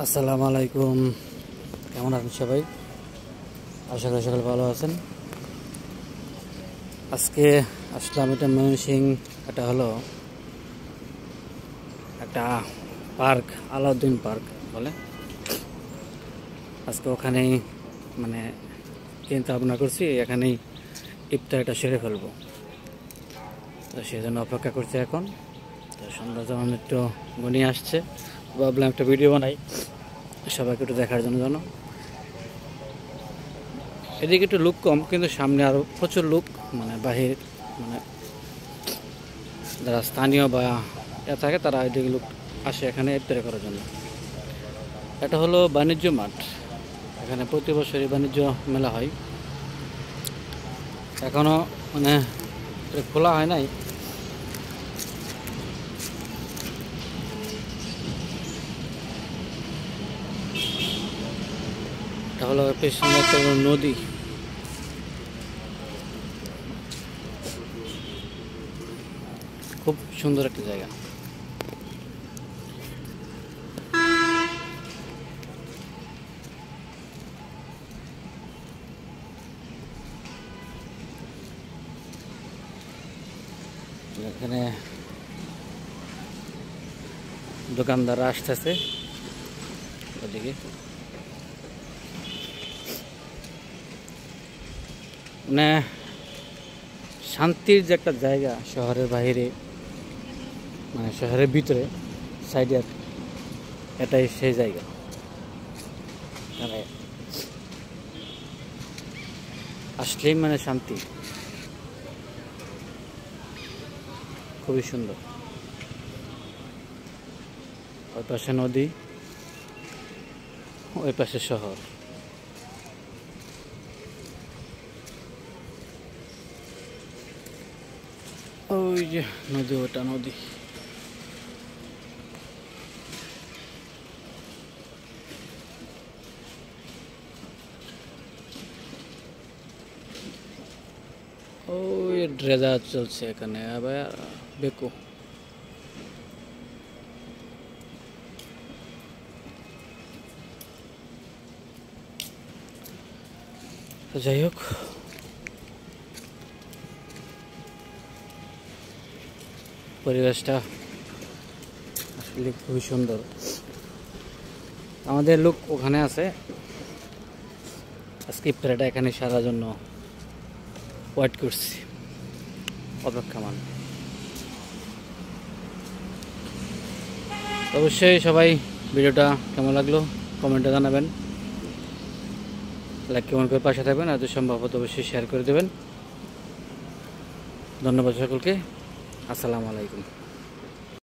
আসসালামু আলাইকুম। কেমন আছেন সবাই? আশা করি সকলে ভালো আছেন। আজকে আসলাম এটা ময়মনসিংহ। এটা হলো একটা পার্ক, আলাউদ্দিন পার্ক বলে। আজকে ওখানেই মানে চিন্তা ভাবনা করছি এখানেই ইফতারটা সেরে ফেলবো। তো সেই জন্য অপেক্ষা করছি এখন। তো সন্ধ্যা যখন একটু ঘনিয়ে আসছে, ভাবলাম একটা ভিডিও বানাই সবাইকে একটু দেখার জন্য। এদিকে একটু লোক কম, কিন্তু সামনে আরও প্রচুর লোক, মানে বাহির, মানে যারা স্থানীয় বা থাকে তারা এদিকে লোক আসে এখানে ইফতারি করার জন্য। এটা হলো বাণিজ্য মাঠ। এখানে প্রতি বছরই বাণিজ্য মেলা হয়। এখনও মানে খোলা হয় নাই। এটা হলো পেছনে একটা নদী। খুব সুন্দর একটা জায়গা। এখানে দোকানদাররা আসতেছে ওদিকে। মানে শান্তির যে একটা জায়গা শহরের বাইরে, মানে শহরের ভিতরে সাইডে, এটাই সেই জায়গা। মানে আসলেই মানে শান্তি, খুবই সুন্দর। ওই পাশে নদী, ওই পাশে শহর। ওই যে নদী, ওটা নদী। ওই ড্রেজার চলছে এখানে আবার বেকু। তো যাই হোক, পরিবেশটা আসলে খুবই সুন্দর। আমাদের লোক ওখানে আছে, আজকে ইফতারিটা এখানে সারার জন্য ওয়েট করছি, অপেক্ষামান। অবশ্যই সবাই ভিডিওটা কেমন লাগলো কমেন্টে জানাবেন। লাইক কমেন্ট করে পাশে থাকবেন, আর যদি সম্ভব হতো অবশ্যই শেয়ার করে দেবেন। ধন্যবাদ সকলকে। আসসালামু আলাইকুম।